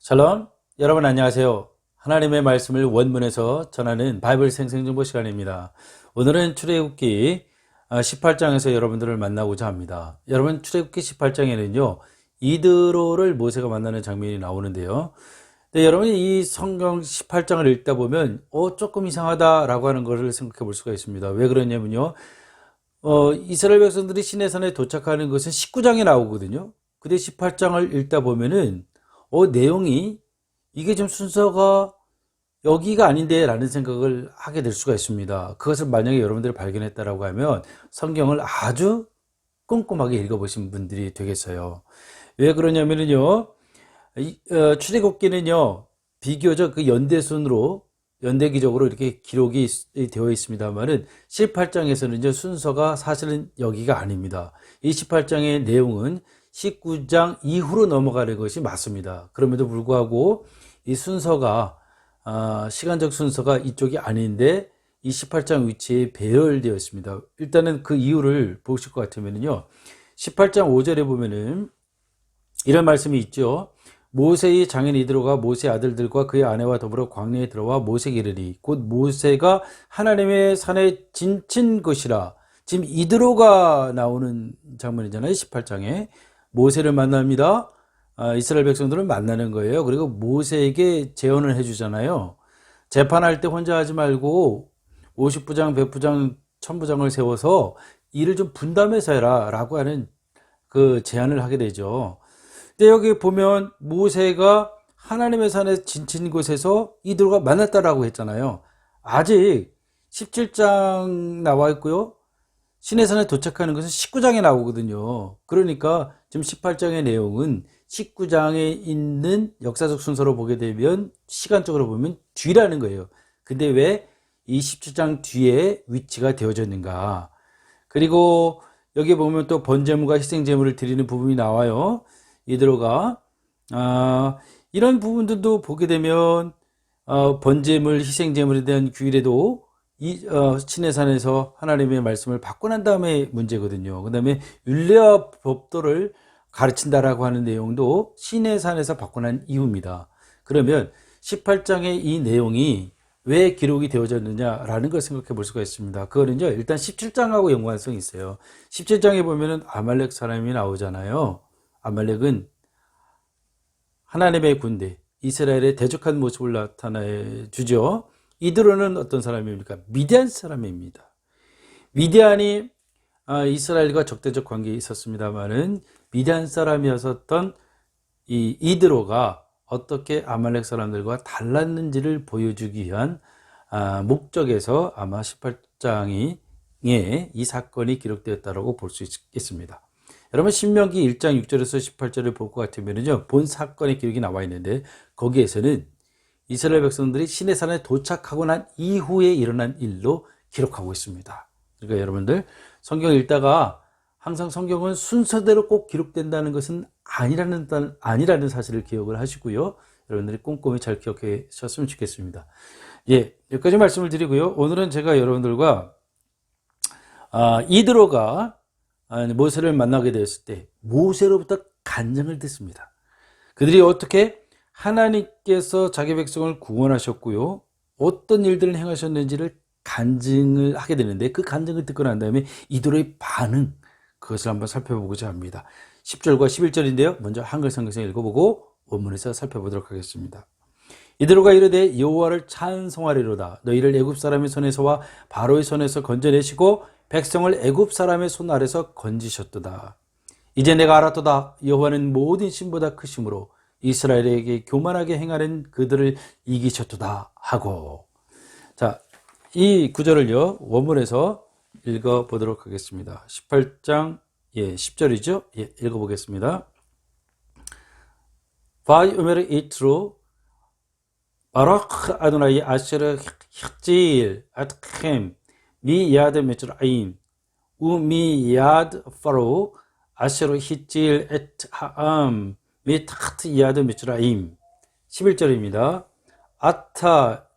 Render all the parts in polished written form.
샬롬, 여러분 안녕하세요. 하나님의 말씀을 원문에서 전하는 바이블 생생정보 시간입니다. 오늘은 출애굽기 18장에서 여러분들을 만나고자 합니다. 여러분, 출애굽기 18장에는요 이드로를 모세가 만나는 장면이 나오는데요. 근데 여러분이 이 성경 18장을 읽다 보면 조금 이상하다라고 하는 것을 생각해 볼 수가 있습니다. 왜 그러냐면요, 이스라엘 백성들이 시내산에 도착하는 것은 19장에 나오거든요. 근데 18장을 읽다 보면은 내용이 이게 좀 순서가 여기가 아닌데 라는 생각을 하게 될 수가 있습니다. 그것을 만약에 여러분들이 발견했다라고 하면 성경을 아주 꼼꼼하게 읽어보신 분들이 되겠어요. 왜 그러냐면요, 출애굽기는요 비교적 그 연대기적으로 이렇게 기록이 되어 있습니다만은 18장에서는요 순서가 사실은 여기가 아닙니다. 이 18장의 내용은 19장 이후로 넘어가는 것이 맞습니다. 그럼에도 불구하고 이 순서가 시간적 순서가 이쪽이 아닌데 이 18장 위치에 배열되어 있습니다. 일단은 그 이유를 보실 것 같으면요, 18장 5절에 보면은 이런 말씀이 있죠. 모세의 장인 이드로가 모세 아들들과 그의 아내와 더불어 광야에 들어와 모세에게 이르니 곧 모세가 하나님의 산에 지친 것이라. 지금 이드로가 나오는 장면이잖아요. 18장에 모세를 만납니다. 이스라엘 백성들을 만나는 거예요. 그리고 모세에게 제언을 해주잖아요. 재판할 때 혼자 하지 말고 50부장, 100부장, 1000부장을 세워서 일을 좀 분담해서 해라 라고 하는 그 제안을 하게 되죠. 근데 여기 보면 모세가 하나님의 산에 지친 곳에서 이드로가 만났다라고 했잖아요. 아직 17장 나와 있고요, 시내산에 도착하는 것은 19장에 나오거든요. 그러니까 지금 18장의 내용은 19장에 있는 역사적 순서로 보게 되면 시간적으로 보면 뒤라는 거예요. 근데 왜 이 17장 뒤에 위치가 되어졌는가? 그리고 여기 보면 또 번제물과 희생제물을 드리는 부분이 나와요. 이드로가 이런 부분들도 보게 되면 번제물, 희생제물에 대한 규율에도 시내산에서 하나님의 말씀을 받고 난 다음에 문제거든요. 그 다음에 율례와 법도를 가르친다라고 하는 내용도 시내산에서 받고 난 이후입니다. 그러면 18장의 이 내용이 왜 기록이 되어졌느냐라는 걸 생각해 볼 수가 있습니다. 그거는요, 일단 17장하고 연관성이 있어요. 17장에 보면은 아말렉 사람이 나오잖아요. 아말렉은 하나님의 군대, 이스라엘의 대적한 모습을 나타내 주죠. 이드로는 어떤 사람입니까? 미디안 사람입니다. 미디안이 이스라엘과 적대적 관계에 있었습니다만은 미디안 사람이었었던 이 이드로가 어떻게 아말렉 사람들과 달랐는지를 보여주기 위한 목적에서 아마 18장에 이 사건이 기록되었다고 볼 수 있겠습니다. 여러분, 신명기 1장 6절에서 18절을 볼 것 같으면요, 본 사건의 기록이 나와 있는데 거기에서는 이스라엘 백성들이 시내산에 도착하고 난 이후에 일어난 일로 기록하고 있습니다. 그러니까 여러분들, 성경 읽다가 항상 성경은 순서대로 꼭 기록된다는 것은 아니라는 사실을 기억을 하시고요. 여러분들이 꼼꼼히 잘 기억하셨으면 좋겠습니다. 여기까지 말씀을 드리고요. 오늘은 제가 여러분들과 이드로가 모세를 만나게 되었을 때 모세로부터 간증을 듣습니다. 그들이 어떻게 하나님께서 자기 백성을 구원하셨고요, 어떤 일들을 행하셨는지를 간증을 하게 되는데, 그 간증을 듣고 난 다음에 이드로의 반응, 그것을 한번 살펴보고자 합니다. 10절과 11절인데요 먼저 한글 성경에서 읽어보고 원문에서 살펴보도록 하겠습니다. 이드로가 이르되 여호와를 찬송하리로다. 너희를 애굽 사람의 손에서와 바로의 손에서 건져내시고 백성을 애굽 사람의 손 아래서 건지셨도다. 이제 내가 알았도다. 여호와는 모든 신보다 크심으로 이스라엘에게 교만하게 행하는 그들을 이기셨도다 하고. 자, 이 구절을요 원문에서 읽어보도록 하겠습니다. 18장 10절이죠. 읽어보겠습니다. 바이오메르 이트로 바라크 아도나이 아시르 히질 아트켐 미야드 메츠라임 우미야드 파로 아시르 히질 에트하암 미타트 야드 메츠라임. 11절입니다. 아타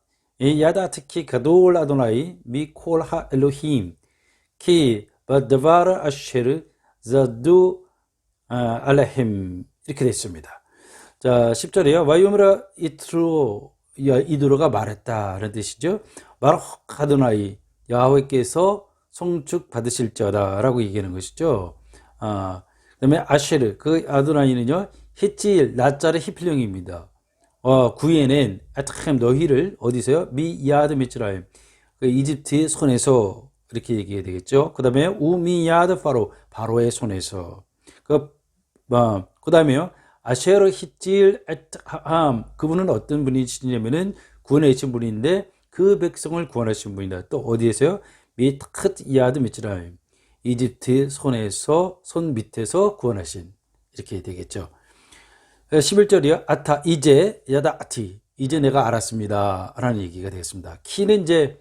야다트키 가돌 아도나이 미콜 하 엘로힘 키 바드바르 아쉐르 자두 알라힘. 이렇게 되어 있습니다. 자, 10절이에요. 와이오므라 이드로가 말했다라는 뜻이죠. 바룩 아도나이 야훼께서 송축 받으실지어다 라고 얘기하는 것이죠. 그다음에 아쉐르 그 아도나이는요 히칠 나자르 히필령입니다. 구에는 아타햄 너희를 어디서요? 미야드 미츠라임 그 이집트의 손에서 이렇게 얘기해야 되겠죠. 그 다음에 우미야드 바로의 손에서 그 다음에요 아쉐르 히칠 에트함 그분은 어떤 분이시냐면은 구원하신 분인데 그 백성을 구원하신 분이다. 또 어디에서요? 미트크트 이야드 미츠라임 이집트의 손 밑에서 구원하신 이렇게 되겠죠. 11절이요. 아타 이제 야다티 이제 내가 알았습니다 라는 얘기가 되겠습니다. 키는 이제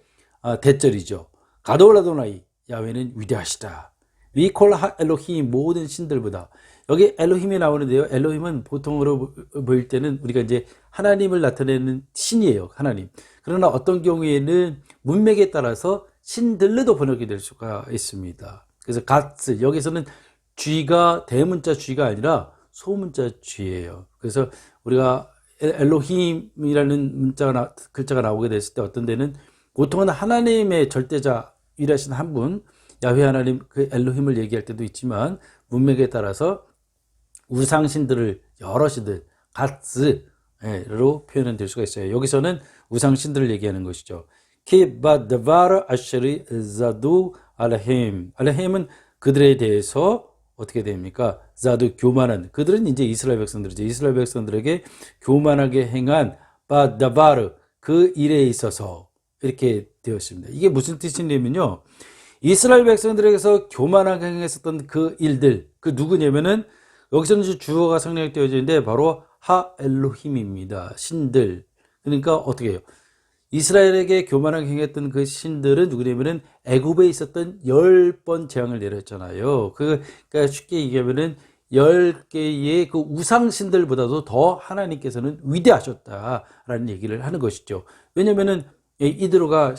대절이죠. 가돌라도나이 야훼는 위대하시다. 위콜하 엘로힘 모든 신들보다 여기 엘로힘이 나오는데요. 엘로힘은 보통으로 보일 때는 우리가 이제 하나님을 나타내는 신이에요. 하나님. 그러나 어떤 경우에는 문맥에 따라서 신들로도 번역이 될 수가 있습니다. 그래서 가츠 여기서는 쥐가 대문자 쥐가 아니라 소문자 쥐예요. 그래서 우리가 엘로힘이라는 글자가 나오게 됐을 때 어떤 데는 보통은 하나님의 절대자 일하신 한 분, 야훼 하나님 그 엘로힘을 얘기할 때도 있지만 문맥에 따라서 우상신들을 여러 신들 가츠로 표현은 될 수가 있어요. 여기서는 우상신들을 얘기하는 것이죠. 키바드바르 아쉐리 자두 알라힘 알라힘은 그들에 대해서 어떻게 됩니까? 자두 교만한 그들은 이제 이스라엘 백성들이죠. 이스라엘 백성들에게 교만하게 행한 바다바르 그 일에 있어서 이렇게 되었습니다. 이게 무슨 뜻이냐면요. 이스라엘 백성들에게서 교만하게 행했었던 그 일들 그 누구냐면은 여기서는 주어가 성명되어져 있는데 바로 하엘로힘입니다. 신들. 그러니까 어떻게 해요? 이스라엘에게 교만하게 행했던 그 신들은 누구냐면은 애굽에 있었던 10번 재앙을 내렸잖아요. 그러니까 쉽게 얘기하면은 10개의 그 우상신들보다도 더 하나님께서는 위대하셨다라는 얘기를 하는 것이죠. 왜냐면은 이드로가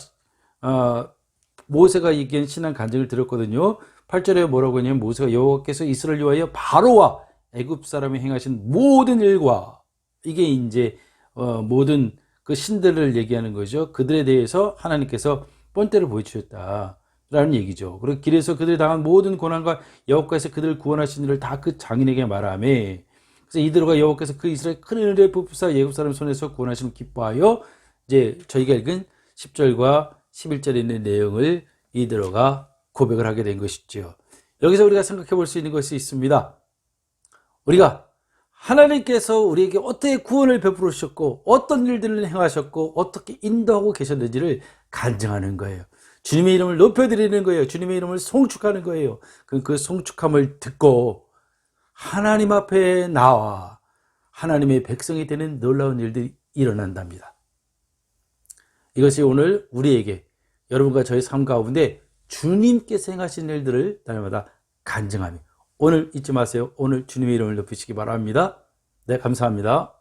모세가 얘기한 신앙 간증을 들었거든요. 8절에 뭐라고 하냐면 모세가 여호와께서 이스라엘을 위하여 바로와 애굽 사람이 행하신 모든 일과 이게 이제 모든 그 신들을 얘기하는 거죠. 그들에 대해서 하나님께서 본때를 보여주셨다라는 얘기죠. 그리고 길에서 그들이 당한 모든 고난과 여호와께서 그들을 구원하신 일을 다 그 장인에게 말하며 그래서 이드로가 여호와께서 그 이스라엘 큰 은혜를 베푸사 애굽 사람 손에서 구원하심을 기뻐하여 이제 저희가 읽은 10절과 11절에 있는 내용을 이드로가 고백을 하게 된 것이죠. 여기서 우리가 생각해 볼 수 있는 것이 있습니다. 우리가 하나님께서 우리에게 어떻게 구원을 베풀어 주셨고 어떤 일들을 행하셨고 어떻게 인도하고 계셨는지를 간증하는 거예요. 주님의 이름을 높여드리는 거예요. 주님의 이름을 송축하는 거예요. 그 송축함을 듣고 하나님 앞에 나와 하나님의 백성이 되는 놀라운 일들이 일어난답니다. 이것이 오늘 우리에게 여러분과 저의 삶 가운데 주님께서 행하신 일들을 날마다 간증하며 오늘 잊지 마세요. 오늘 주님의 이름을 높이시기 바랍니다. 네, 감사합니다.